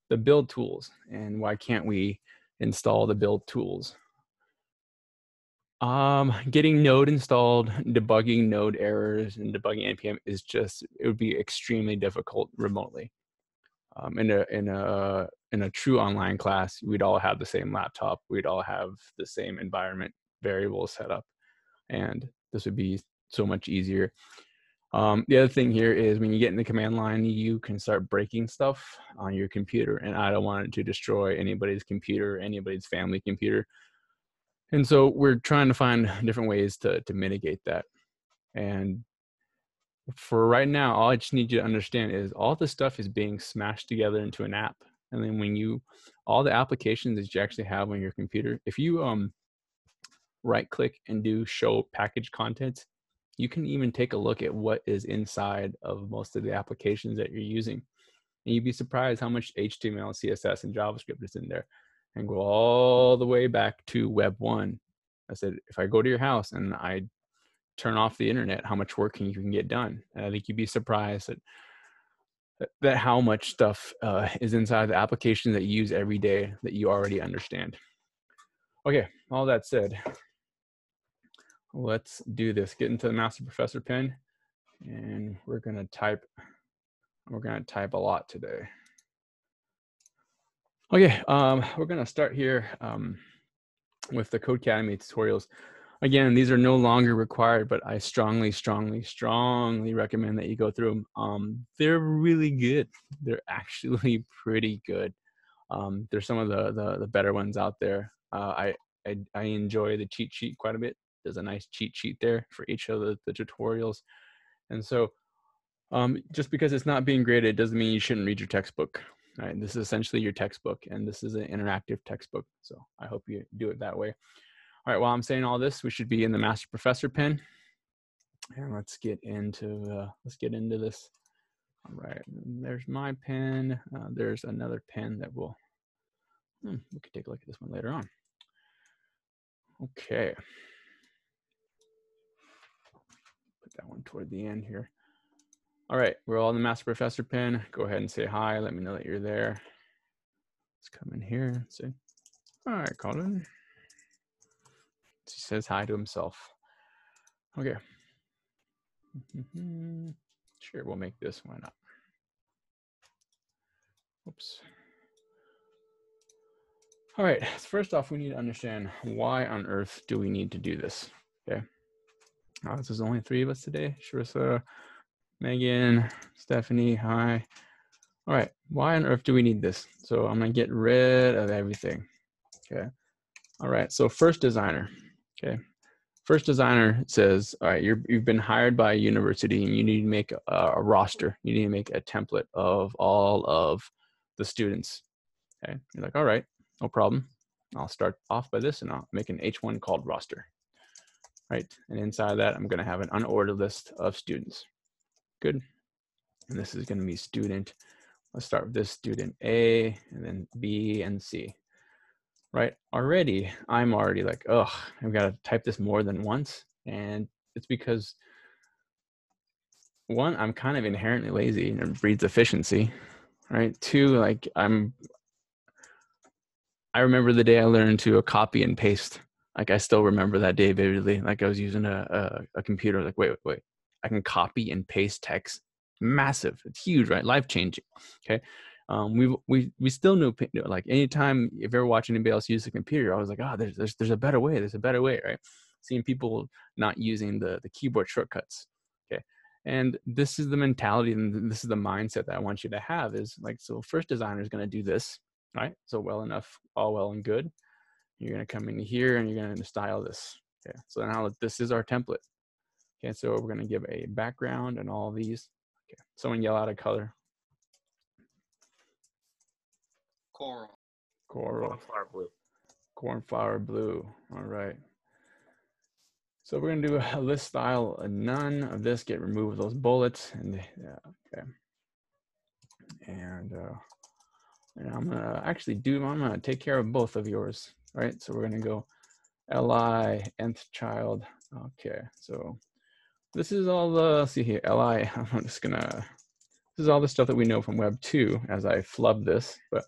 the build tools, and why can't we install the build tools? Getting Node installed, debugging Node errors, and debugging npm is just, it would be extremely difficult remotely. In a true online class, we'd all have the same laptop, we'd all have the same environment variables set up, and this would be so much easier. The other thing here is when you get in the command line, you can start breaking stuff on your computer, and I don't want it to destroy anybody's computer, anybody's family computer. And so we're trying to find different ways to mitigate that. And for right now, all I just need you to understand is all this stuff is being smashed together into an app. And then when you, all the applications that you actually have on your computer, if you right click and do show package contents, you can even take a look at what is inside of most of the applications that you're using. And you'd be surprised how much HTML, CSS, and JavaScript is in there. And go all the way back to Web 1. I said, if I go to your house and I turn off the internet, how much work you can get done. And I think you'd be surprised that how much stuff is inside the application that you use every day that you already understand. Okay, all that said, let's do this. Get into the Master Professor pen, and we're gonna type a lot today. Okay, we're gonna start here with the Codecademy tutorials. Again, these are no longer required, but I strongly recommend that you go through them. They're really good. They're actually pretty good. They're some of the better ones out there. I enjoy the cheat sheet quite a bit. There's a nice cheat sheet there for each of the tutorials. And so just because it's not being graded doesn't mean you shouldn't read your textbook. Right? This is essentially your textbook, and this is an interactive textbook. So I hope you do it that way. All right, while I'm saying all this, we should be in the Master Professor pen. And let's get into this. All right, there's my pen. There's another pen that we could take a look at this one later on. Okay. Put that one toward the end here. All right, we're all in the Master Professor pen. Go ahead and say hi. Let me know that you're there. Let's come in here and say, hi, Colin. He says hi to himself. Okay. Sure, we'll make this. Why not? Oops. All right, so first off, we need to understand why on earth do we need to do this, okay? This is only 3 of us today. Sharissa, Megan, Stephanie, hi. All right, why on earth do we need this? So I'm gonna get rid of everything, okay? All right, so First Designer, okay? First Designer says, all right, you've been hired by a university and you need to make a roster. You need to make a template of all of the students, okay? You're like, all right, no problem. I'll start off by this and I'll make an H1 called roster, right? And inside that, I'm gonna have an unordered list of students. Good. And this is gonna be student. Let's start with this student A, and then B and C, right? I'm already like, oh, I've got to type this more than once. And it's because, one, I'm kind of inherently lazy and it breeds efficiency, right? 2, like I remember the day I learned to copy and paste. Like I still remember that day vividly. Like I was using a computer, like, wait, I can copy and paste text. Massive, it's huge, right? Life-changing, okay? We still know, like anytime if you're watching anybody else use a computer, I was like, oh, there's a better way, right? Seeing people not using the keyboard shortcuts, okay? And this is the mentality and this is the mindset that I want you to have is like, so First Designer is going to do this, right? So well enough, all well and good. You're going to come in here and you're going to style this, okay? So now this is our template, okay? So we're going to give a background and all these. Okay, someone yell out a color. Coral. Cornflower blue. Cornflower blue. All right. So we're going to do a list style, none of this, get rid of those bullets. And yeah, okay. And I'm going to take care of both of yours, right? So we're going to go li nth child. Okay, so this is all the, see here, li, I'm just going to This is all the stuff that we know from Web 2 as I flub this, but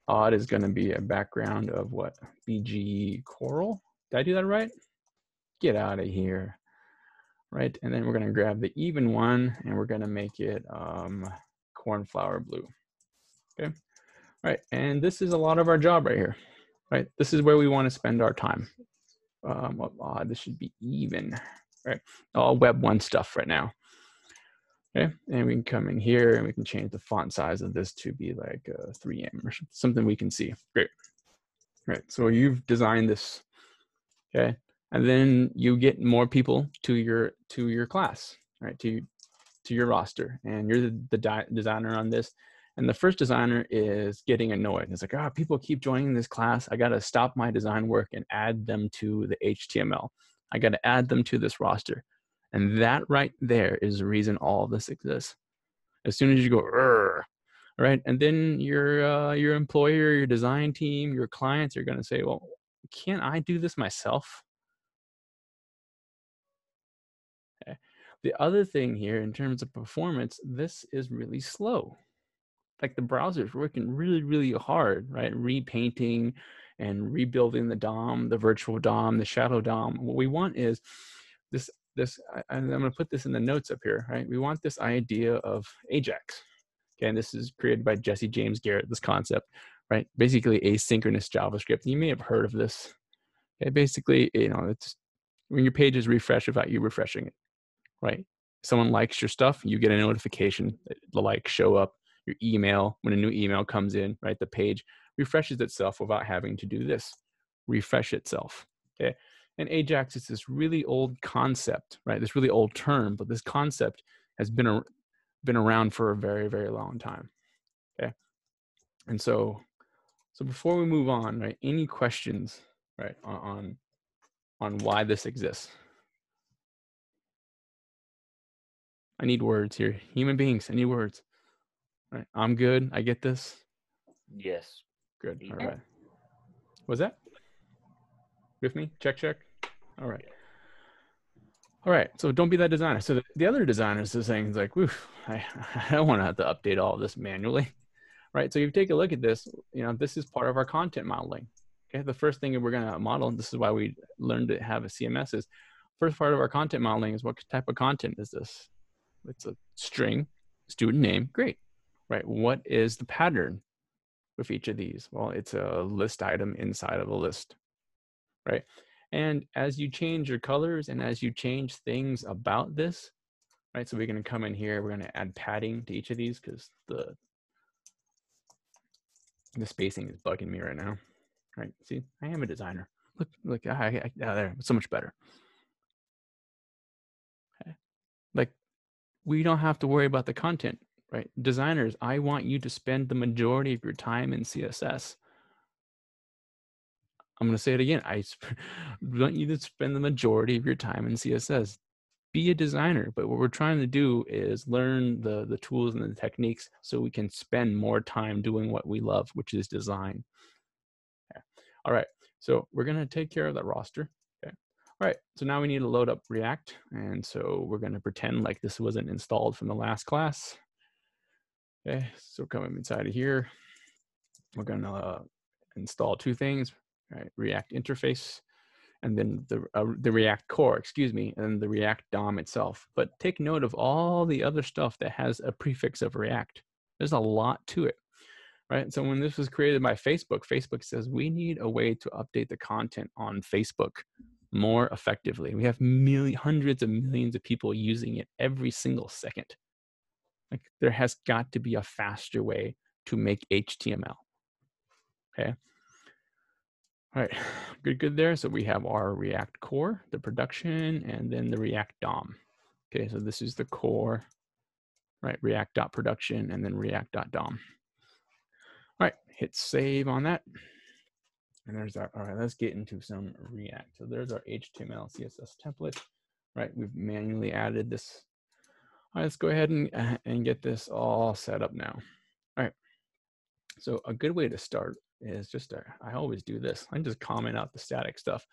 odd is going to be a background of what? BG Coral? Did I do that right? Get out of here. Right, and then we're going to grab the even one and we're going to make it cornflower blue. Okay, all right, and this is a lot of our job right here. Right, this is where we want to spend our time. This should be even. Right, all Web 1 stuff right now. Okay, and we can come in here and we can change the font size of this to be like 3M or something we can see. Great. Right, so you've designed this. Okay, and then you get more people to your class, right? To your roster, and you're the designer on this. And the first designer is getting annoyed. It's like, oh, people keep joining this class. I got to stop my design work and add them to the HTML. I got to add them to this roster. And that right there is the reason all of this exists. As soon as you go, right, and then your employer, your design team, your clients are going to say, well, can't I do this myself? Okay. The other thing here in terms of performance, this is really slow. Like the browser's working really, really hard, right? Repainting and rebuilding the DOM, the virtual DOM, the shadow DOM. What we want is this, I'm going to put this in the notes up here, right? We want this idea of Ajax. Okay, and this is created by Jesse James Garrett, this concept, right? Basically asynchronous JavaScript. You may have heard of this. Okay, basically, it's when your page is refreshed without you refreshing it, right? Someone likes your stuff, you get a notification, the likes show up, your email, when a new email comes in, right? The page refreshes itself without having to do this, refresh itself, okay? And Ajax is this really old concept, right? This really old term, but this concept has been around for a very, very long time, okay? And so before we move on, right, any questions, right, on why this exists? I need words here. Human beings, I need words. All right, I'm good. I get this. Yes. Good. Yeah. All right. Was that with me? Check. All right. All right. So don't be that designer. So the other designers are saying like, "Woof, I don't want to have to update all this manually." Right. So you take a look at this. This is part of our content modeling. Okay. The first thing we're going to model, and this is why we learned to have a CMS, is first part of our content modeling is what type of content is this? It's a string, student name. Great. Right. What is the pattern with each of these? Well, it's a list item inside of a list, right? And as you change your colors and as you change things about this, right? So we're going to come in here, we're going to add padding to each of these because the spacing is bugging me right now, right? See, I am a designer. Look, there, so much better. Okay. Like, we don't have to worry about the content, right? Designers, I want you to spend the majority of your time in CSS. I'm going to say it again. I want you to spend the majority of your time in CSS. Be a designer, but what we're trying to do is learn the tools and the techniques so we can spend more time doing what we love, which is design. Okay. All right, so we're going to take care of that roster. Okay. All right, so now we need to load up React, and so we're going to pretend like this wasn't installed from the last class. Okay, so coming inside of here, we're going to install two things. Right, React interface, and then the React core, excuse me, and the React DOM itself. But take note of all the other stuff that has a prefix of React. There's a lot to it, right? So when this was created by Facebook, Facebook says we need a way to update the content on Facebook more effectively. We have hundreds of millions of people using it every single second. Like, there has got to be a faster way to make HTML, okay? All right, good there. So we have our React core, the production, and then the React DOM. Okay, so this is the core, right? React.production and then React.dom. All right, hit save on that. And there's our, all right, let's get into some React. So there's our HTML, CSS template, right? We've manually added this. All right, let's go ahead and get this all set up now. All right, so a good way to start is just, I always do this. I just comment out the static stuff.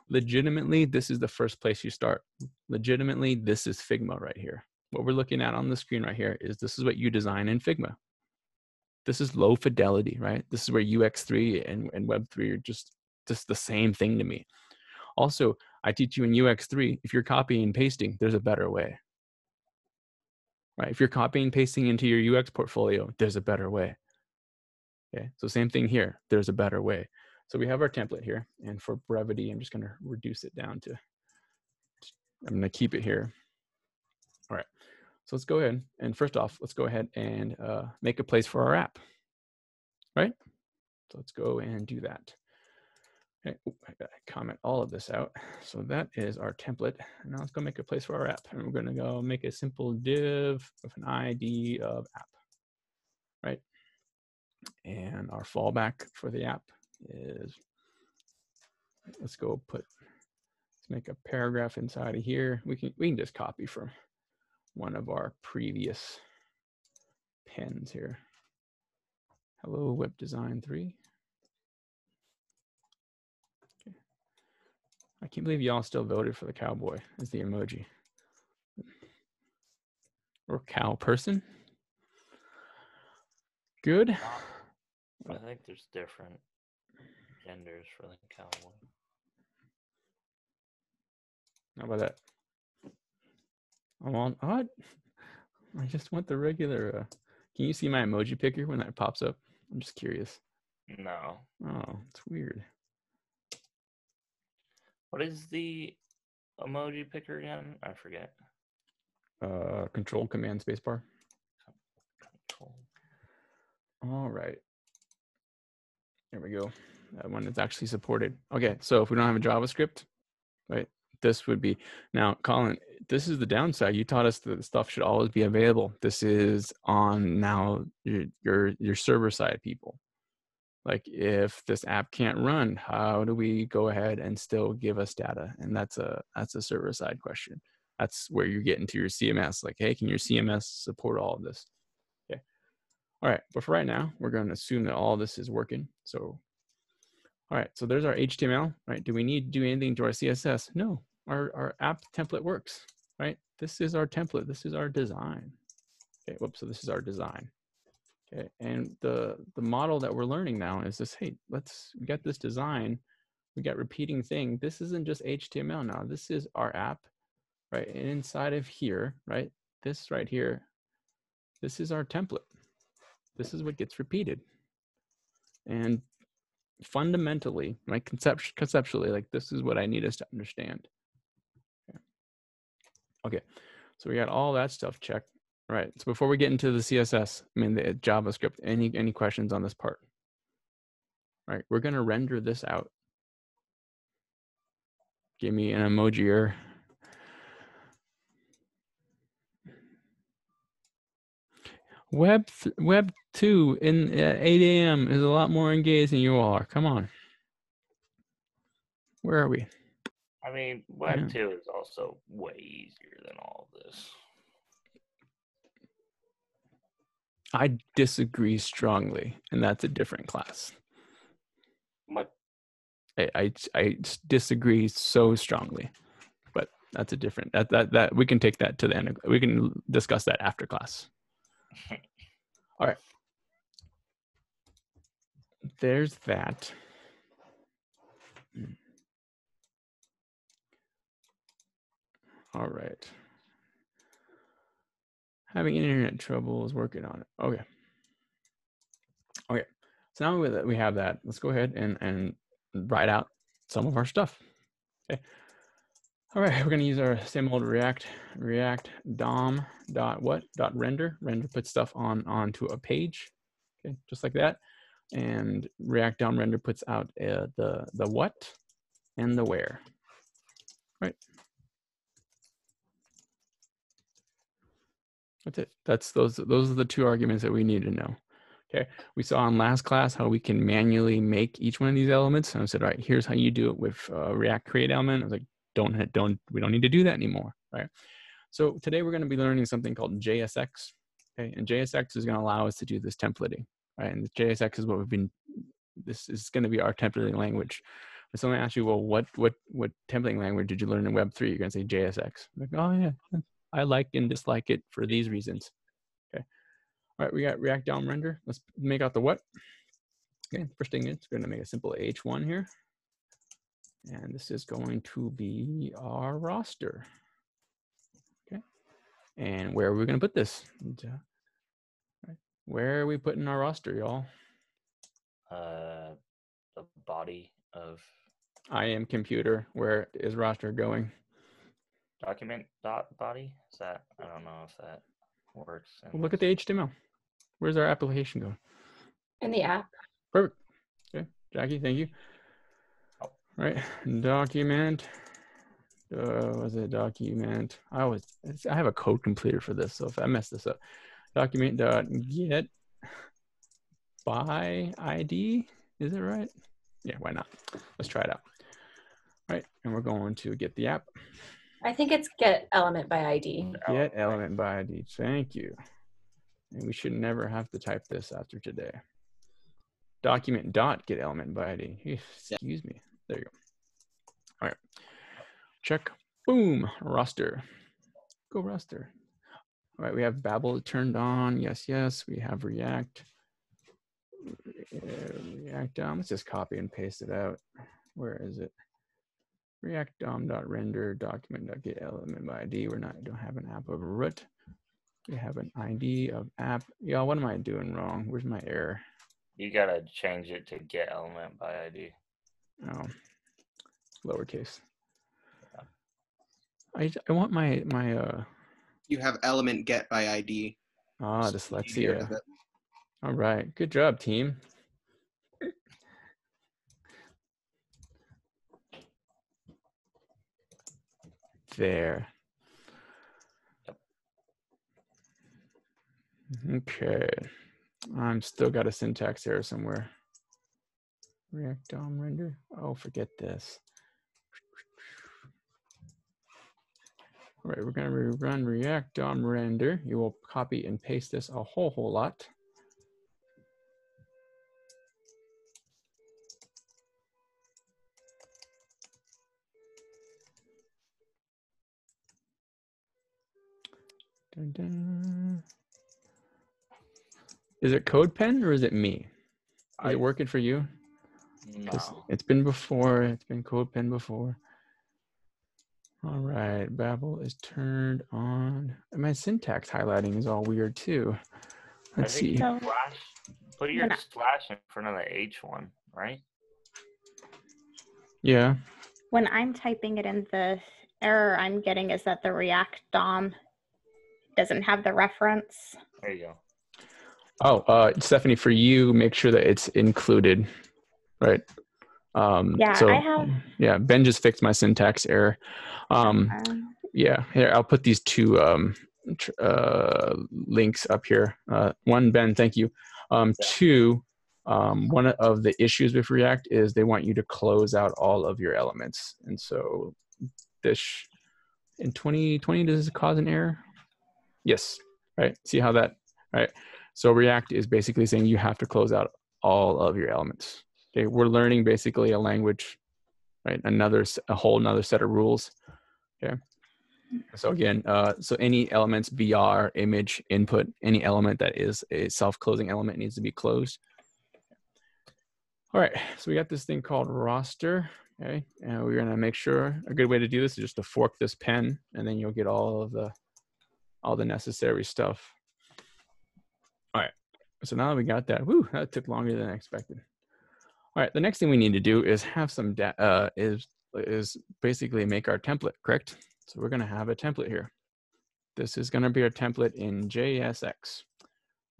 Legitimately, this is the first place you start. Legitimately, this is Figma right here. what we're looking at on the screen right here is this is what you design in Figma. This is low fidelity, right? This is where UX3 and Web3 are just the same thing to me. Also, I teach you in UX3, if you're copying and pasting, there's a better way, right? If you're copying and pasting into your UX portfolio, there's a better way. Okay, so same thing here, there's a better way. So we have our template here, and for brevity, I'm just gonna reduce it down to, I'm gonna keep it here. All right, so let's go ahead, and first off, let's go ahead and make a place for our app, right? So let's go and do that. Okay, I gotta comment all of this out. So that is our template. And now let's go make a place for our app. And we're gonna go make a simple div with an ID of app, right? And our fallback for the app is, let's make a paragraph inside of here. We can just copy from one of our previous pens here. Hello, Web Design 3. Okay. I can't believe y'all still voted for the cowboy as the emoji. Or cow person. Good. I think there's different genders for the cowboy. How about that? I want what? I just want the regular. Can you see my emoji picker when that pops up? I'm just curious. No. Oh, it's weird. What is the emoji picker again? I forget. Control Command Spacebar. Control. All right. There we go. That one is actually supported. Okay, so if we don't have a JavaScript, right, this would be, now Colin, this is the downside. You taught us that the stuff should always be available. This is on now your server side people. Like if this app can't run, how do we go ahead and still give us data? And that's a server side question. That's where you get into your CMS. Like, hey, can your CMS support all of this? Okay. All right, but for right now, we're going to assume that all this is working. So, all right, so there's our HTML, right? Do we need to do anything to our CSS? No, our app template works, right? This is our template. This is our design. Okay, whoops, so this is our design. Okay, and the model that we're learning now is this, hey, we got this design, we got repeating thing. This isn't just HTML now, this is our app, right? And inside of here, right, this right here, this is our template. This is what gets repeated. And fundamentally, right, conceptually, like this is what I need us to understand. Okay, so we got all that stuff checked. All right, so before we get into the CSS, I mean the JavaScript, any questions on this part? All right, we're gonna render this out. Give me an emoji error. Web 2 in 8 a.m. is a lot more engaged than you all are. Come on. Where are we? I mean, Web 2 is also way easier than all of this. I disagree strongly, and that's a different class. What? I disagree so strongly, but that's a different, that we can take that to the end. We can discuss that after class. All right. There's that. All right. Having internet trouble is working on it. Okay. Okay. So now that we have that, let's go ahead and write out some of our stuff. Okay. All right, we're going to use our same old React DOM dot render. Render puts stuff onto a page, okay, just like that. And React DOM render puts out the what and the where, right? That's it. Those are the two arguments that we need to know. Okay, we saw in last class how we can manually make each one of these elements. And I said, all right, here's how you do it with React create element. I was like, we don't need to do that anymore, right? So today we're going to be learning something called JSX, okay? And JSX is going to allow us to do this templating, right? And the JSX is what this is going to be our templating language. If someone asks you, well, what templating language did you learn in Web3? You're going to say JSX. I'm like, oh yeah, I like and dislike it for these reasons. Okay. All right, we got React DOM render. Let's make out the what. Okay, first thing is we're going to make a simple H1 here. And this is going to be our roster. Okay. And where are we going to put this? Where are we putting our roster, y'all? The body of I am computer. Where is roster going? document dot body. Is that? I don't know if that works. Well, look at the HTML. Where's our application going? In the app. Perfect. Okay, Jackie, thank you. Oh. Right, document. Was it document? I have a code completer for this, so if I mess this up, document dot get by ID. Is it right? Yeah, why not? Let's try it out. All right, and we're going to get the app. I think it's get element by ID. Get element by ID. Thank you. And we should never have to type this after today. Document dot get element by ID. Excuse me. There you go. All right. Check. Boom. Roster. Go roster. All right. We have Babel turned on. Yes, yes. We have React. React DOM. Let's just copy and paste it out. Where is it? React DOM.render document.get element by ID. Don't have an app of root. We have an ID of app. Y'all, what am I doing wrong? Where's my error? You gotta change it to get element by ID. Oh, lowercase. I want my You have element get by ID. dyslexia. All right, good job, team. There. Okay. I'm still got a syntax error somewhere. React DOM render. Oh, forget this. All right, we're going to run React DOM render. You will copy and paste this a whole lot. Dun, dun. Is it CodePen or is it me? Is it working for you? No. It's been before. It's been CodePen before. All right, Babel is turned on. And my syntax highlighting is all weird too. Let's see. So, put your slash in front of the H1, right? Yeah. When I'm typing it in, the error I'm getting is that the React DOM doesn't have the reference. There you go. Oh, Stephanie, for you, make sure that it's included, right? Yeah, so, I have. Yeah, Ben just fixed my syntax error. Yeah, here, I'll put these two links up here. One, Ben, thank you. Two, one of the issues with React is they want you to close out all of your elements. And so this, in 2020, does this cause an error? Yes, right? See how that, right? So React is basically saying you have to close out all of your elements. Okay, we're learning basically a language, right? A whole nother set of rules. Okay. So again, so any elements, BR, image, input, any element that is a self-closing element needs to be closed. All right, so we got this thing called roster. Okay, and we're gonna make sure a good way to do this is just to fork this pen, and then you'll get all the necessary stuff. All right, so now that we got that, whew, that took longer than I expected. All right, the next thing we need to do is have some is basically make our template, correct? So we're gonna have a template here. This is gonna be our template in JSX,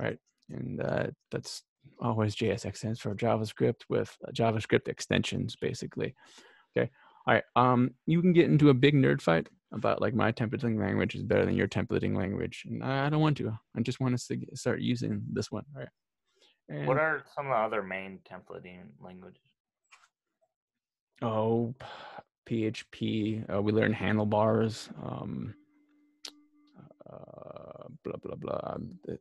right? And that's always JSX stands for JavaScript with JavaScript extensions, basically. Okay, all right, you can get into a big nerd fight about like my templating language is better than your templating language. And I don't want to, I just want us to start using this one, right? And what are some of the other main templating languages? Oh, PHP, we learn handlebars, blah, blah, blah.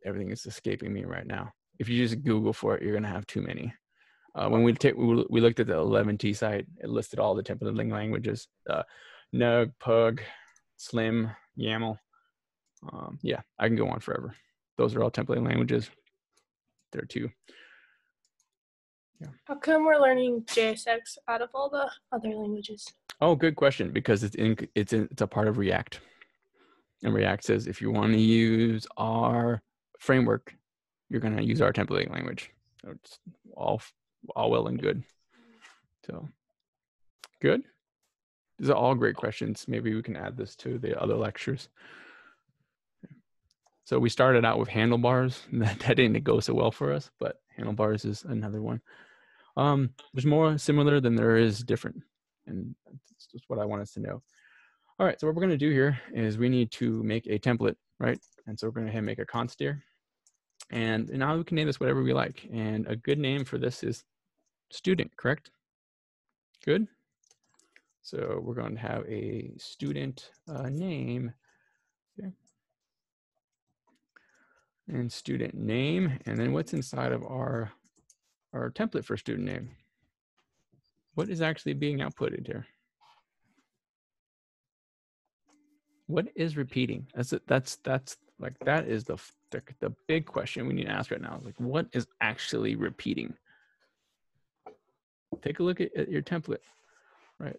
Everything is escaping me right now. If you just Google for it, you're gonna have too many. When we looked at the 11T site, it listed all the templating languages, Nug, Pug, Slim, YAML. Yeah, I can go on forever. Those are all templating languages. There too. How come we're learning JSX out of all the other languages? Oh, good question. Because it's a part of React, and React says if you want to use our framework, you're going to use our templating language. So it's all well and good. So good. These are all great questions. Maybe we can add this to the other lectures. So we started out with handlebars. That didn't go so well for us, but handlebars is another one. There's more similar than there is different, and that's just what I want us to know. All right, so what we're going to do here is we need to make a template, right? And so we're going to make a const here, and now we can name this whatever we like. And a good name for this is student, correct? Good. So we're going to have a student name, okay, and student name, and then what's inside of our template for student name? What is actually being outputted here? What is repeating? That's like, that is the big question we need to ask right now. Like, what is actually repeating? Take a look at your template, right?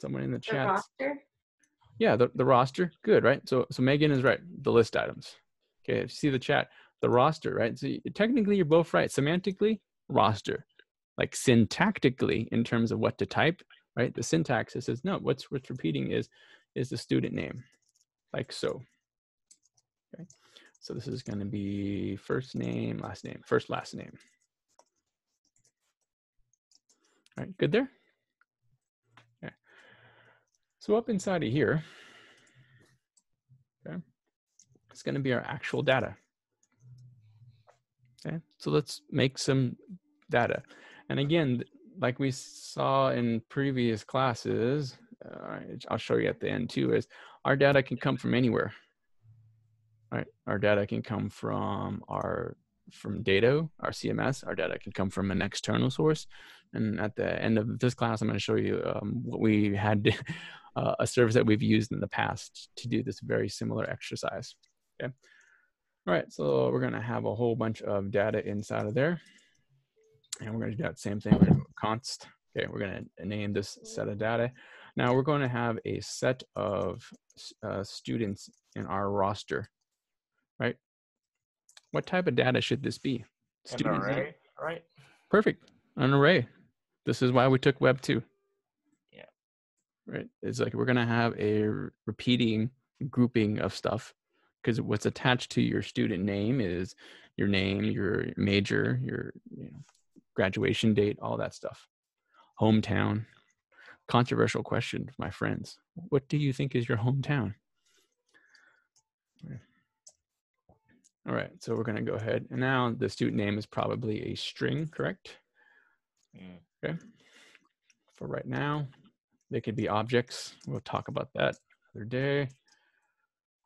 Someone in the The chat. roster. Yeah, the roster. Good, right? So Megan is right. The list items. Okay, see the chat. The roster, right? So technically, you're both right. Semantically, roster. Like syntactically, in terms of what to type, right? The syntax, it says no. What's repeating is the student name, like so. Okay, so this is going to be first name, last name, first last name. All right, good there. Okay. So up inside of here, okay, it's going to be our actual data. Okay, so let's make some data. And again, like we saw in previous classes, I'll show you at the end too, is our data can come from anywhere. Right, our data can come from Dado, our CMS. Our data can come from an external source. And at the end of this class, I'm going to show you what we had, a service that we've used in the past to do this very similar exercise. Okay. All right, so we're going to have a whole bunch of data inside of there. And we're going to do that same thing. We're going to do a const. Okay, we're going to name this set of data. Now we're going to have a set of students in our roster, right? What type of data should this be? An array, right? Perfect, an array. This is why we took Web 2. Yeah. Right, it's like we're going to have a repeating grouping of stuff, because what's attached to your student name is your name, your major, your graduation date, all that stuff. Hometown. Controversial question, my friends. What do you think is your hometown? All right, so we're going to go ahead. And now the student name is probably a string, correct? Okay. For right now, they could be objects. We'll talk about that another day.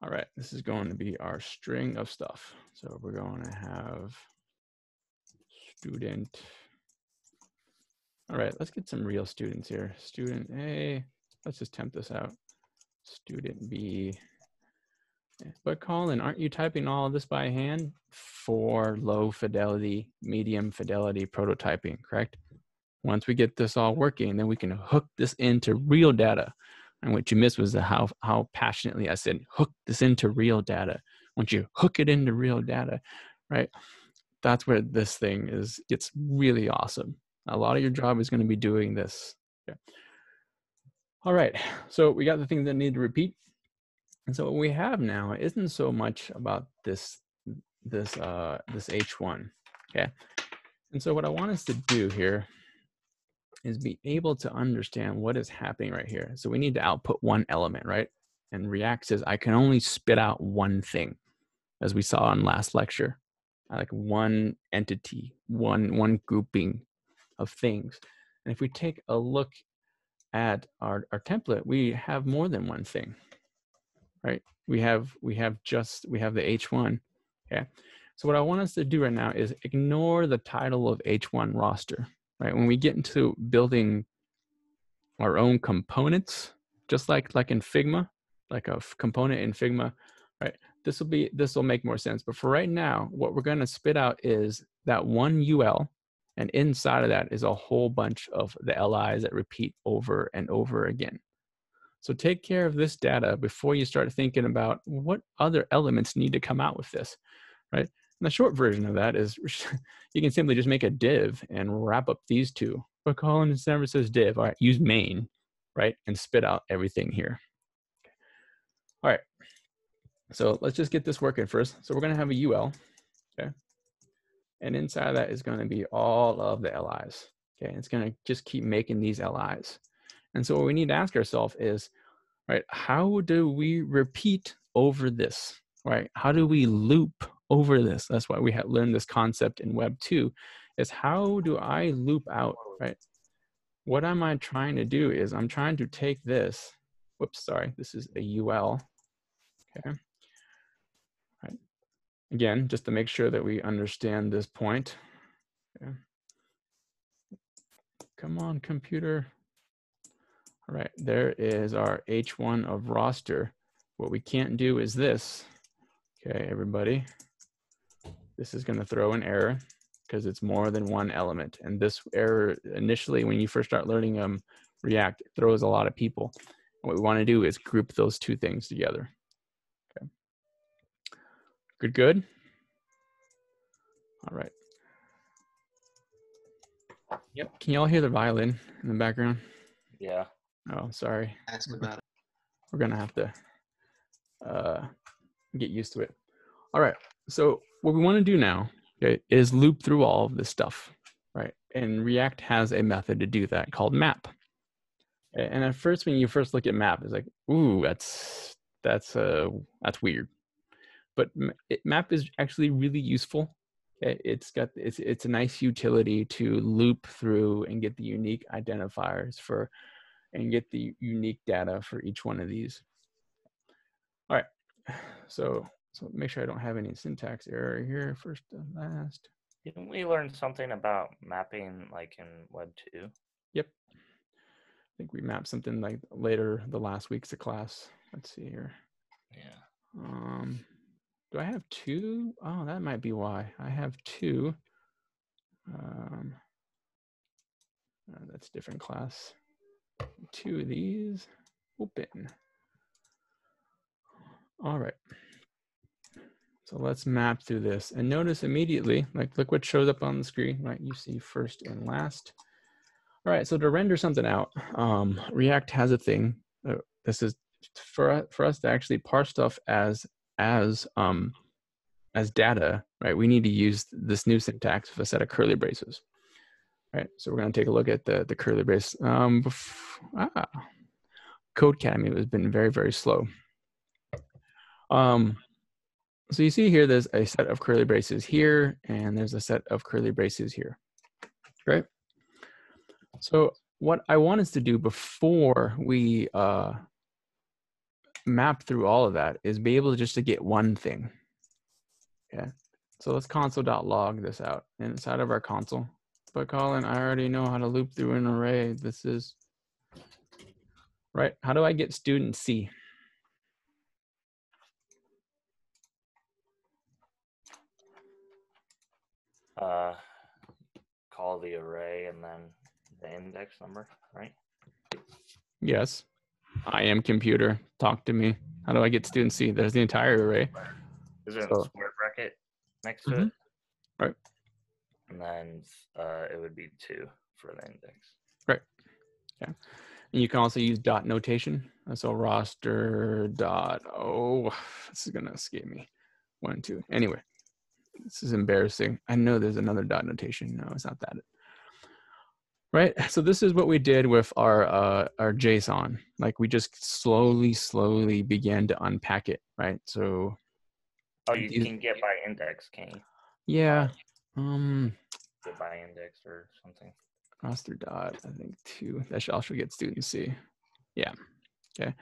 All right, this is going to be our string of stuff. So we're going to have student. All right, let's get some real students here. Student A, let's just tempt this out. Student B. But Colin, aren't you typing all of this by hand for low fidelity, medium fidelity prototyping, correct? Once we get this all working, then we can hook this into real data. And what you missed was how passionately I said, hook this into real data. Once you hook it into real data, right? That's where this thing gets really awesome. A lot of your job is going to be doing this. Okay. All right, so we got the things that need to repeat. And so what we have now isn't so much about this H1, okay? And so what I want us to do here is be able to understand what is happening right here. So we need to output one element, right? And React says, I can only spit out one thing, as we saw in last lecture, like one entity, one grouping of things. And if we take a look at our template, we have more than one thing, right? We have the H1, okay? So what I want us to do right now is ignore the title of H1 roster, right? When we get into building our own components, just like in Figma, like a component in Figma, right? this will make more sense. But for right now, what we're going to spit out is that one UL, and inside of that is a whole bunch of the LIs that repeat over and over again. So take care of this data before you start thinking about what other elements need to come out with this, right? And the short version of that is you can simply just make a div and wrap up these two. But colon never says div. All right, use main, right? And spit out everything here. All right. So let's just get this working first. So we're going to have a UL, okay? And inside of that is going to be all of the LIs, okay? And it's going to just keep making these LIs. And so what we need to ask ourselves is, right, how do we repeat over this, right? How do we loop over this? That's why we have learned this concept in Web 2, is how do I loop out, right? What am I trying to do is I'm trying to take this, whoops, sorry, this is a UL, okay? Right. Again, just to make sure that we understand this point. Okay. Come on, computer. All right, there is our H1 of roster. What we can't do is this. Okay, everybody. This is going to throw an error because it's more than one element. And this error, initially, when you first start learning React, it throws a lot of people. And what we want to do is group those two things together. Okay. Good, good? All right. Yep, can you all hear the violin in the background? Yeah. Oh, sorry. Ask about it. We're gonna have to get used to it. All right, so what we wanna do now, okay, is loop through all of this stuff, right? And React has a method to do that called map. And at first, when you first look at map, it's like, ooh, that's weird. But map is actually really useful. It's a nice utility to loop through and get the unique identifiers and get the unique data for each one of these. All right, so make sure I don't have any syntax error here, first and last. Didn't we learn something about mapping like in Web 2? Yep. I think we mapped something like later the last week's of class. Let's see here. Yeah. Do I have two? Oh, that might be why. I have two. That's different class. Two of these, open. All right. So let's map through this and notice immediately, like look what shows up on the screen, right? You see first and last. All right, so to render something out, React has a thing. This is for us to actually parse stuff as data, right? We need to use this new syntax with a set of curly braces. Right, so we're going to take a look at the curly brace. Codecademy has been very, very slow. So you see here, there's a set of curly braces here, and there's a set of curly braces here, right? So what I want us to do before we map through all of that is be able just to get one thing. Okay, so let's console.log this out inside of our console. But Colin, I already know how to loop through an array. This is, right? How do I get student C? Call the array and then the index number, right? Yes. I am computer. Talk to me. How do I get student C? There's the entire array. Is there So- a square bracket next to it? Right. And then it would be 2 for the index. Right. Yeah. And you can also use dot notation. So roster dot, oh, this is going to escape me. 1, 2. Anyway, this is embarrassing. I know there's another dot notation. No, it's not that. Right. So this is what we did with our JSON. Like we just slowly began to unpack it. Right. So. Oh, you can get by index, can you? Yeah. Get by index or something. Roster dot, I think 2. That should also get student C. Yeah. Okay.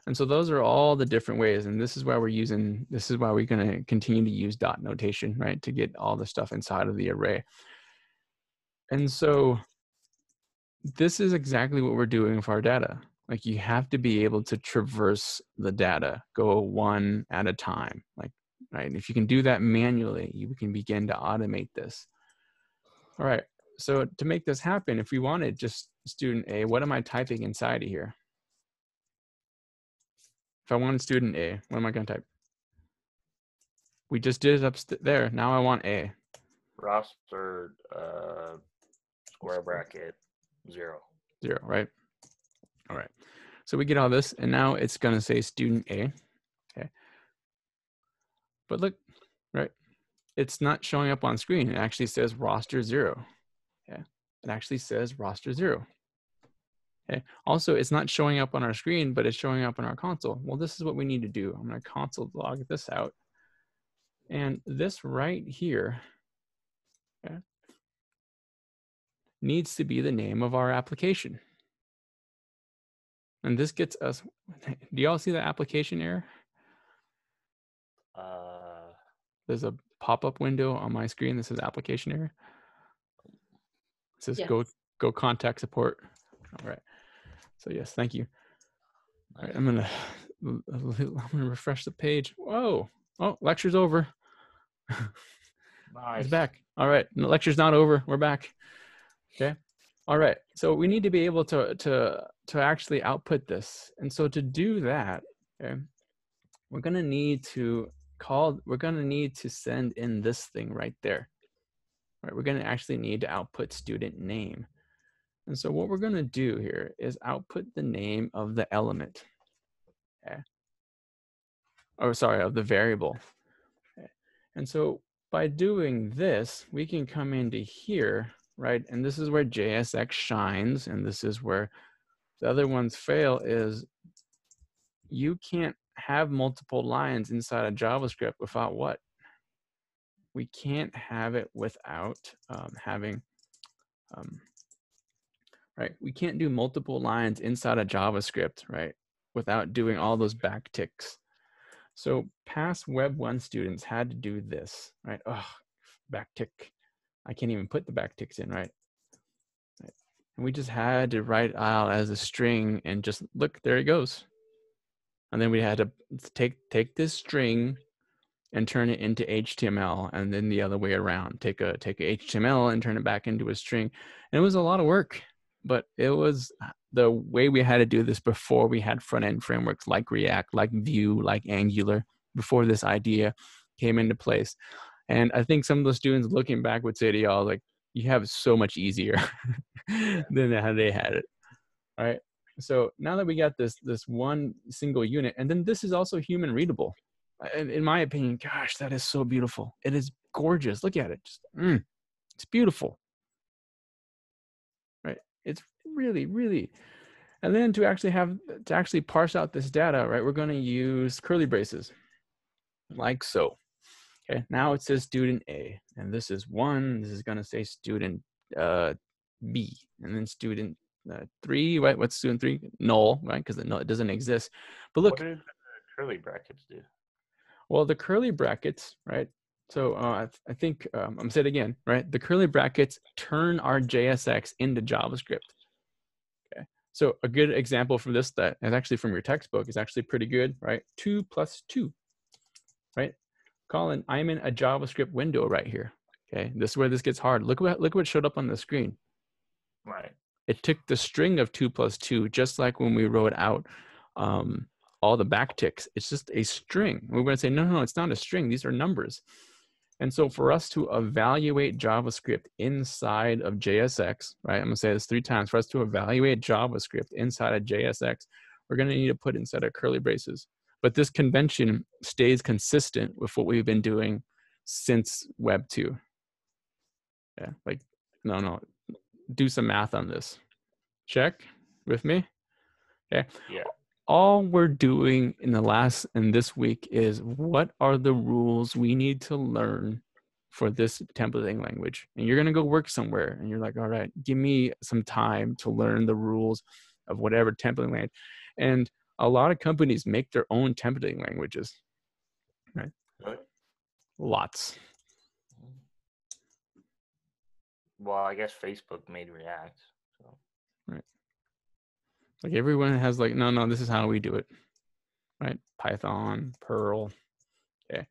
And so those are all the different ways. And this is why we're going to continue to use dot notation, right? To get all the stuff inside of the array. And so this is exactly what we're doing for our data. Like you have to be able to traverse the data, go one at a time. Like, right? If you can do that manually, you can begin to automate this. All right. So to make this happen, if we wanted just student A, what am I typing inside of here? If I wanted student A, what am I going to type? We just did it up there. Now I want A. Roster square bracket 0. 0, right? All right. So we get all this, and now it's going to say student A. Okay. But look, right? It's not showing up on screen. It actually says roster 0. Okay. It actually says roster 0. Okay. Also, it's not showing up on our screen, but it's showing up on our console. Well, this is what we need to do. I'm going to console log this out. And this right here, okay, needs to be the name of our application. And this gets us, do y'all see the application error? There's a pop-up window on my screen that says application error. It says Yes. go contact support. All right. So yes, thank you. All right, I'm gonna refresh the page. Whoa! Oh, lecture's over. Nice. It's back. All right, the lecture's not over. We're back. Okay. All right. So we need to be able to actually output this, and so to do that, okay, we're gonna need to send in this thing right there. Right. We're gonna actually need to output student name. And so what we're going to do here is output the name of the element. Okay. Oh, sorry, of the variable. Okay. And so by doing this, we can come into here, right? And this is where JSX shines. And this is where the other ones fail, is you can't have multiple lines inside of JavaScript without what? We can't have it without having, right? We can't do multiple lines inside of JavaScript, right? Without doing all those backticks. So past Web 1 students had to do this, right? Oh, backtick. I can't even put the backticks in, right? And we just had to write out as a string and just look, there it goes. And then we had to take this string and turn it into HTML, and then the other way around. Take a HTML and turn it back into a string. And it was a lot of work. But it was the way we had to do this before we had front-end frameworks like React, like Vue, like Angular, before this idea came into place. And I think some of the students looking back would say to y'all, like, you have it so much easier than how they had it. All right. So now that we got this one single unit, and then this is also human readable. In my opinion, gosh, that is so beautiful. It is gorgeous. Look at it. Just, it's beautiful. It's really, really, and then to actually parse out this data, right? We're going to use curly braces, like so. Okay, now it says student A, and this is 1. This is going to say student B, and then student 3. Right? What's student 3? Null, right? Because it doesn't exist. But look, what do the curly brackets do? Well, the curly brackets, right? So I think I'm gonna say it again, right? The curly brackets turn our JSX into JavaScript. Okay. So a good example from this that is actually from your textbook is actually pretty good, right? 2 + 2, right? Colin, I'm in a JavaScript window right here. Okay. This is where this gets hard. Look what showed up on the screen. Right. It took the string of 2 + 2, just like when we wrote out all the backticks. It's just a string. We're going to say, no, it's not a string. These are numbers. And so for us to evaluate JavaScript inside of JSX, right? I'm going to say this 3 times. For us to evaluate JavaScript inside of JSX, we're going to need to put inside of curly braces. But this convention stays consistent with what we've been doing since Web 2. Yeah, like, no. Do some math on this. Check with me? Okay. Yeah. All we're doing in this week is what are the rules we need to learn for this templating language. And you're going to go work somewhere and you're like, all right, give me some time to learn the rules of whatever templating language. And a lot of companies make their own templating languages, right? Really? Lots. Well, I guess Facebook made React. So. Right. Like everyone has like, no, this is how we do it, right? Python, Perl, okay,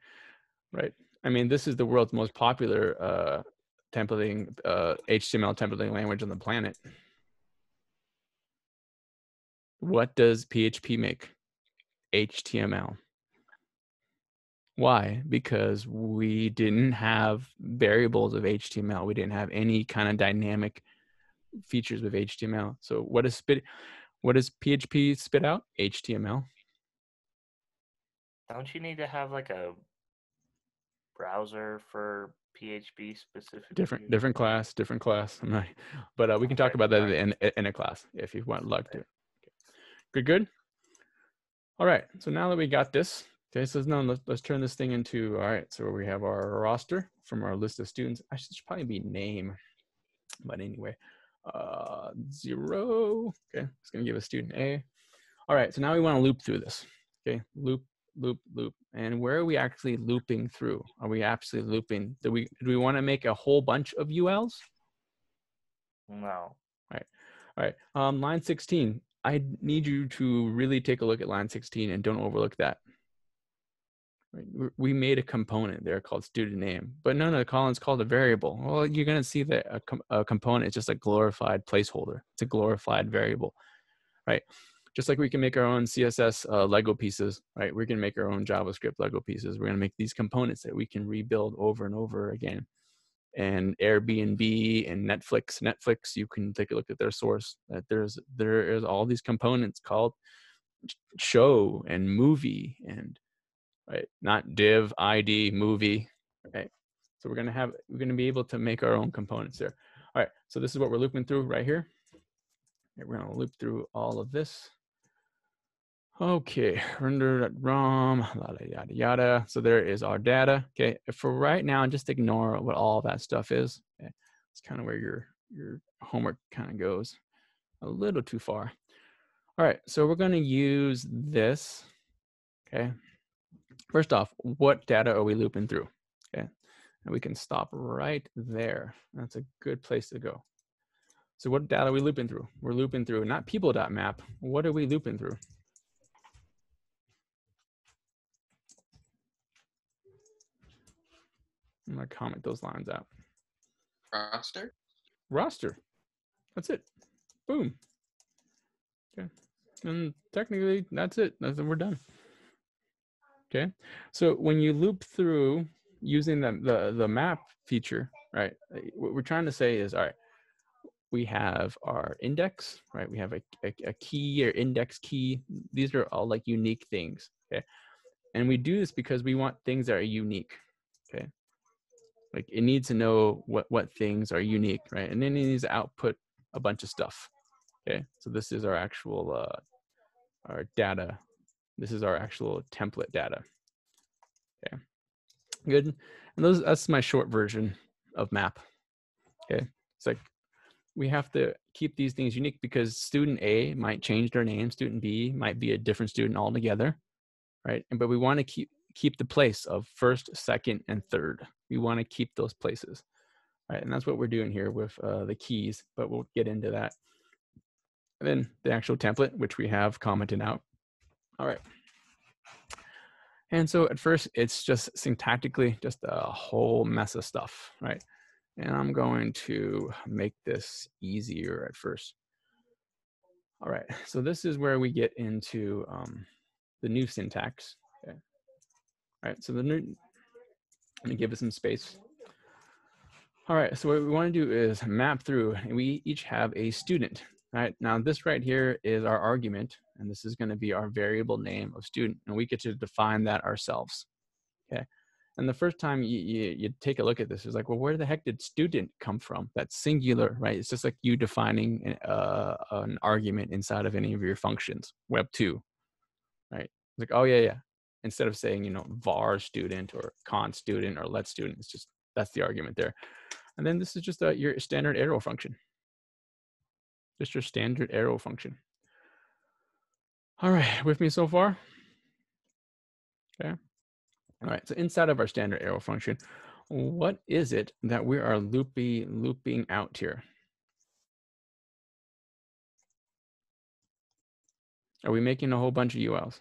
right? I mean, this is the world's most popular templating, HTML templating language on the planet. What does PHP make? HTML. Why? Because we didn't have variables of HTML. We didn't have any kind of dynamic features with HTML. So what does PHP spit out? HTML. Don't you need to have like a browser for PHP specifically? Different class. I'm not, but we can talk Okay, about that sorry. in a class if you want luck to. Good. All right. So now that we got this, okay, so now let's turn this thing into, all right, so we have our roster from our list of students. I should probably be name, but anyway, 0. Okay, it's going to give us student A. All right, so now we want to loop through this. Okay, loop. And where are we actually looping through? Are we actually looping? Do we want to make a whole bunch of ULs? No. All right. Line 16. I need you to really take a look at line 16 and don't overlook that. Right? We made a component there called student name, but none of the columns called a variable. Well, you're going to see that a component is just a glorified placeholder. It's a glorified variable, right? Just like we can make our own CSS Lego pieces, right? We're going to make our own JavaScript Lego pieces. We're going to make these components that we can rebuild over and over again. And Airbnb and Netflix, you can take a look at their source. That there is all these components called show and movie and right, not div ID movie, right? So we're gonna be able to make our own components there. All right, so this is what we're looping through right here. We're gonna loop through all of this. Okay, render.rom, yada yada. So there is our data. Okay, for right now, just ignore what all that stuff is. Okay? It's kind of where your homework kind of goes a little too far. All right, so we're going to use this. Okay, first off, what data are we looping through? Okay, and we can stop right there. That's a good place to go. So what data are we looping through? We're looping through not people.map. What are we looping through? I'm gonna comment those lines out. Roster. That's it. Boom. Okay. And technically, that's it. We're done. Okay. So when you loop through using the map feature, right? What we're trying to say is, all right, we have our index, right? We have a key or index key. These are all like unique things. Okay. And we do this because we want things that are unique. Okay. Like it needs to know what things are unique, right? And then it needs to output a bunch of stuff. Okay, so this is our actual our data. This is our actual template data. Okay, good. And that's my short version of map. Okay, it's like we have to keep these things unique because student A might change their name, student B might be a different student altogether, right? But we want to keep the place of first, second, and third. We want to keep those places, right? And that's what we're doing here with the keys, but we'll get into that. And then the actual template, which we have commented out. All right. And so at first, it's just syntactically just a whole mess of stuff, right? And I'm going to make this easier at first. All right, so this is where we get into the new syntax. Okay. All right, so let me give it some space. All right, so what we want to do is map through, and we each have a student. All right, now this right here is our argument, and this is going to be our variable name of student, and we get to define that ourselves. Okay, and the first time you take a look at this, is like, well, where the heck did student come from? That's singular, right? It's just like you defining an argument inside of any of your functions, Web2, right? It's like, oh yeah. Instead of saying, you know, var student or const student or let student, it's just, that's the argument there. And then this is just your standard arrow function. Just your standard arrow function. All right, with me so far? Okay. All right, so inside of our standard arrow function, what is it that we are looping out here? Are we making a whole bunch of ULs?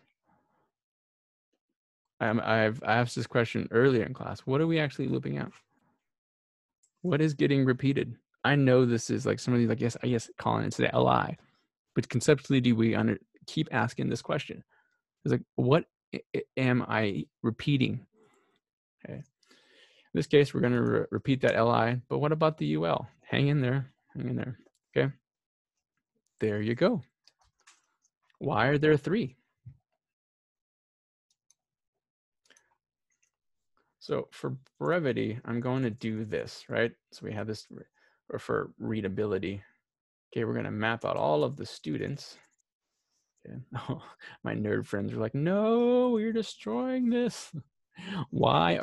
I've asked this question earlier in class. What are we actually looping out? What is getting repeated? I know this is like somebody like, yes, Colin, it's the LI. But conceptually, do we keep asking this question? It's like, what am I repeating? Okay. In this case, we're going to repeat that LI, but what about the UL? Hang in there, okay? There you go. Why are there 3? So for brevity, I'm going to do this, right? So we have this for readability. Okay, we're going to map out all of the students. Okay. Oh, my nerd friends are like, no, you're destroying this. Why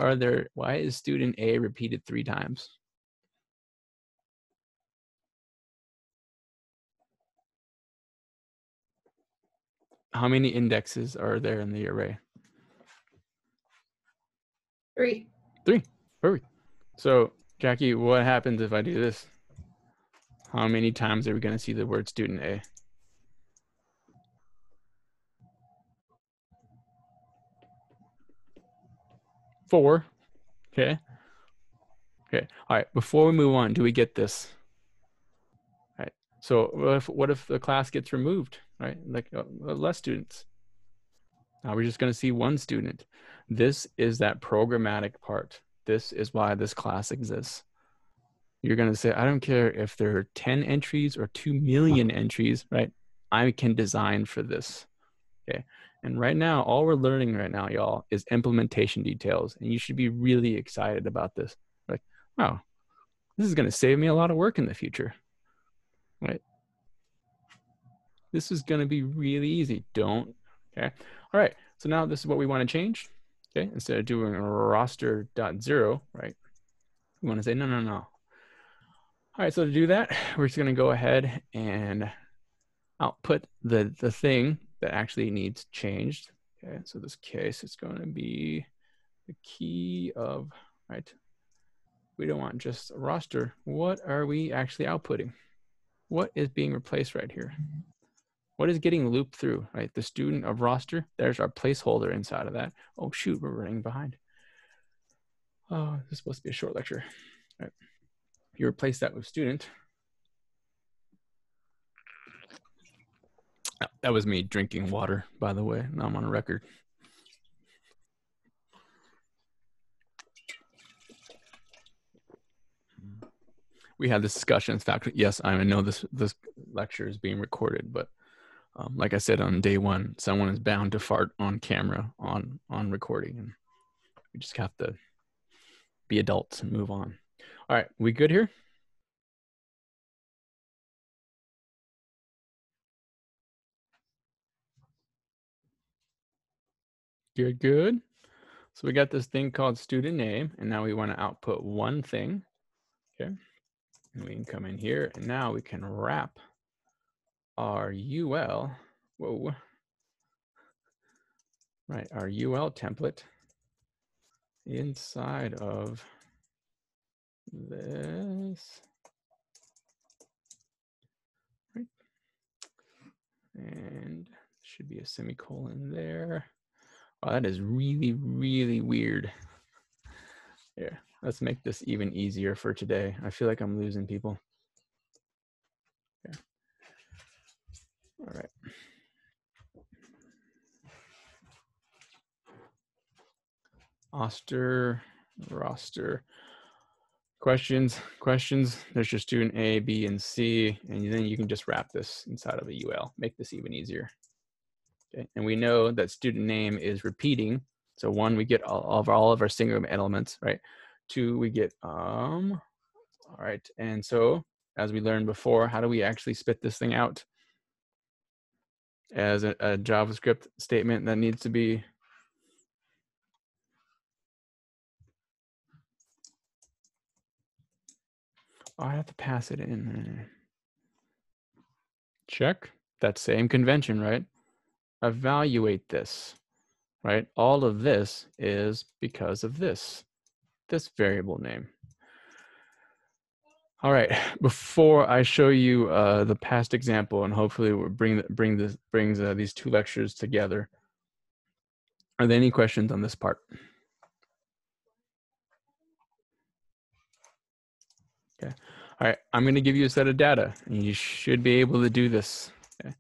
is student A repeated 3 times? How many indexes are there in the array? 3. 3. Perfect. So, Jackie, what happens if I do this? How many times are we going to see the word student A? 4. Okay. Okay. All right. Before we move on, do we get this? All right. So what if the class gets removed? Right? Like less students. Now we're just going to see 1 student. This is that programmatic part. This is why this class exists. You're going to say, I don't care if there are 10 entries or 2 million entries, right? I can design for this. Okay. And right now, all we're learning right now, y'all, is implementation details. And you should be really excited about this. Like, wow, this is going to save me a lot of work in the future, right? This is going to be really easy. Okay. All right. So now this is what we want to change. Okay. Instead of doing roster.0, right? We want to say, no. All right. So to do that, we're just going to go ahead and output the thing that actually needs changed. Okay. So this case, it's going to be the key of, right? We don't want just a roster. What are we actually outputting? What is being replaced right here? What is getting looped through, right? The student of roster, there's our placeholder inside of that. Oh shoot, we're running behind. Oh, this is supposed to be a short lecture. All right. You replace that with student. Oh, that was me drinking water, by the way. Now I'm on a record. We had this discussion. In fact, yes, I know this lecture is being recorded, but like I said on day 1, someone is bound to fart on camera on recording, and we just have to be adults and move on. All right, we good here? Good. So we got this thing called student name, and now we want to output 1 thing. Okay, and we can come in here, and now we can wrap our UL. Whoa. Right, our UL template inside of this. Right. And should be a semicolon there. Wow, that is really, really weird. Here, let's make this even easier for today. I feel like I'm losing people. Okay. All right. Roster. Questions. There's your student A, B, and C, and then you can just wrap this inside of a UL. Make this even easier. Okay. And we know that student name is repeating. So 1, we get all of our single elements, right? 2, we get all right. And so as we learned before, how do we actually spit this thing out as a JavaScript statement that needs to be I have to pass it in. Check. That same convention, right? Evaluate this, right? All of this is because of this variable name. All right, before I show you the past example, and hopefully we'll brings these two lectures together, are there any questions on this part? Okay. All right, I'm going to give you a set of data, and you should be able to do this. Okay.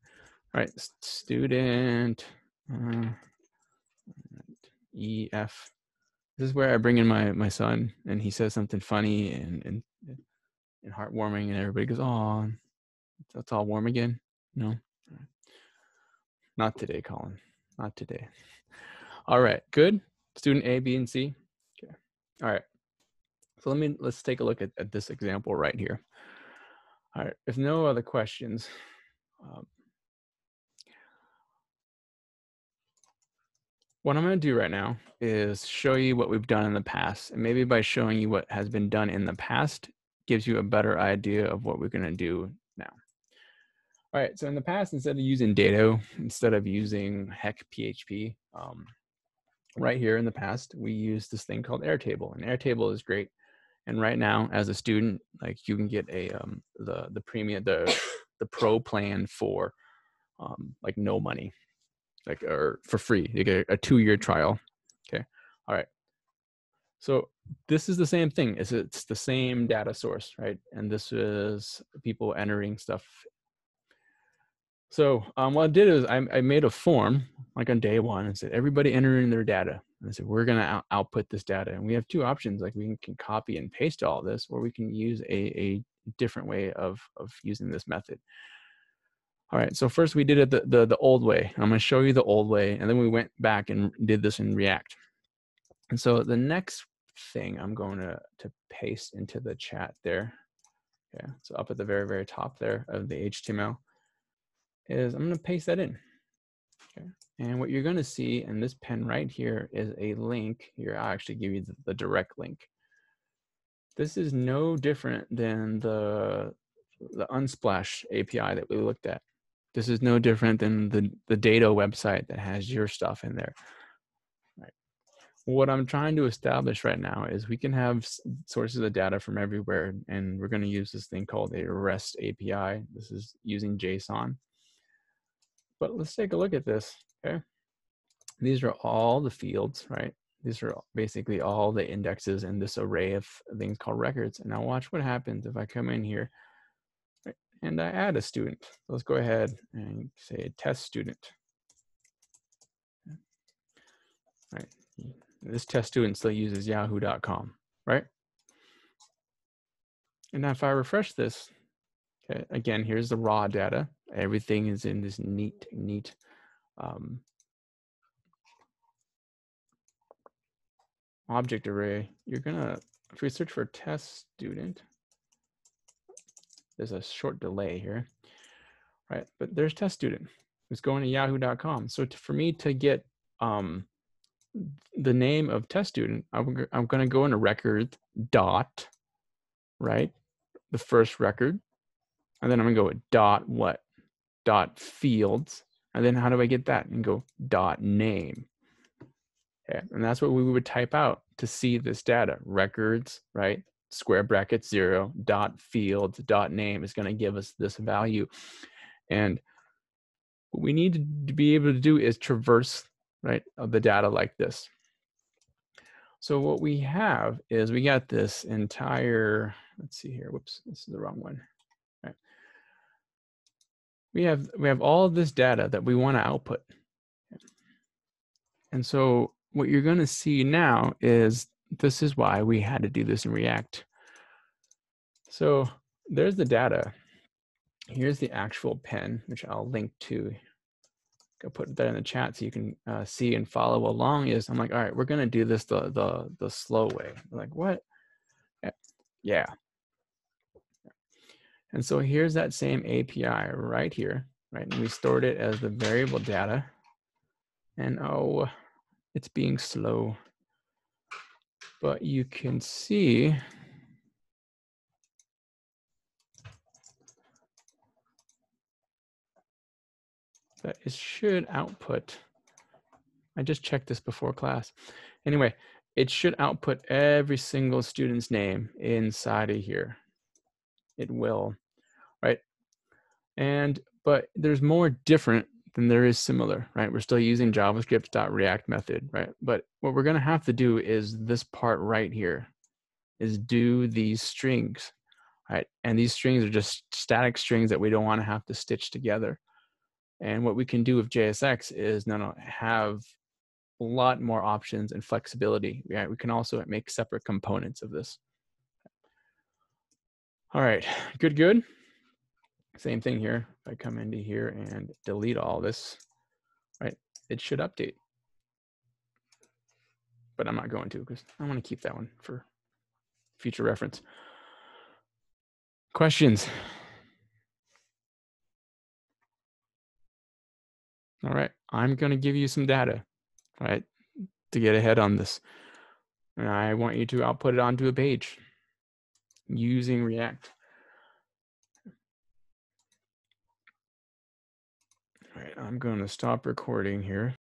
All right, student EF. This is where I bring in my son, and he says something funny and heartwarming, and everybody goes, "Oh, that's all warm again." No, not today, Colin. Not today. All right, good. Student A, B, and C. Okay. All right. So let's take a look at this example right here. All right. If no other questions, what I'm going to do right now is show you what we've done in the past, and maybe by showing you what has been done in the past gives you a better idea of what we're going to do now. All right. So in the past, instead of using Dado, instead of using heck PHP, right here in the past, we used this thing called Airtable, and Airtable is great. And right now, as a student, like you can get a the premium, the pro plan for like no money, like or for free. You get a 2-year trial. Okay, all right. So this is the same thing. It's the same data source, right? And this is people entering stuff. So what I did is I made a form like on day one and said everybody enter in their data. And I said we're gonna output this data, and we have two options. Like we can copy and paste all of this, or we can use a different way of using this method. All right. So first we did it the old way. I'm gonna show you the old way, and then we went back and did this in React. And so the next thing I'm going to paste into the chat there. Okay. So up at the very, very top there of the HTML. Is I'm going to paste that in. Okay. And what you're going to see in this pen right here is a link. Here, I'll actually give you the direct link. This is no different than the Unsplash API that we looked at. This is no different than the Dado website that has your stuff in there. Right. What I'm trying to establish right now is we can have sources of data from everywhere, and we're going to use this thing called a REST API. This is using JSON. But let's take a look at this, okay? These are all the fields, right? These are basically all the indexes in this array of things called records. And now watch what happens if I come in here, right, and I add a student. Let's go ahead and say test student. Right. This test student still uses yahoo.com, right? And now if I refresh this, okay, again, here's the raw data. Everything is in this neat object array. You're gonna, if we search for test student, there's a short delay here, right? But there's test student who's going to yahoo.com. So for me to get the name of test student, I'm gonna go into record dot, right? The first record, and then I'm gonna go with dot what? Dot fields, and then how do I get that? And go dot name. Okay, and that's what we would type out to see this data. Records, right? Square bracket 0 dot fields dot name is going to give us this value. And what we need to be able to do is traverse, right, of the data like this. So what we have is we got this entire, let's see here, whoops, this is the wrong one. Right. We have all of this data that we want to output. And so what you're going to see now is this is why we had to do this in React. So there's the data. Here's the actual pen, which I'll link to. Go put that in the chat so you can see and follow along. Is I'm like, all right, we're going to do this the slow way. I'm like, what? Yeah. And so here's that same API right here, right? And we stored it as the variable data. And oh, it's being slow. But you can see that it should output. I just checked this before class. Anyway, it should output every single student's name inside of here. it will, right? But there's more different than there is similar, right? We're still using JavaScript.React method, right? But what we're gonna have to do is this part right here, is do these strings, right? And these strings are just static strings that we don't wanna have to stitch together. And what we can do with JSX is have a lot more options and flexibility, right? We can also make separate components of this. All right, good. Same thing here. If I come into here and delete all this, right, it should update. But I'm not going to because I want to keep that one for future reference. Questions? All right, I'm going to give you some data, right, to get ahead on this. And I want you to output it onto a page using React. All right, I'm going to stop recording here.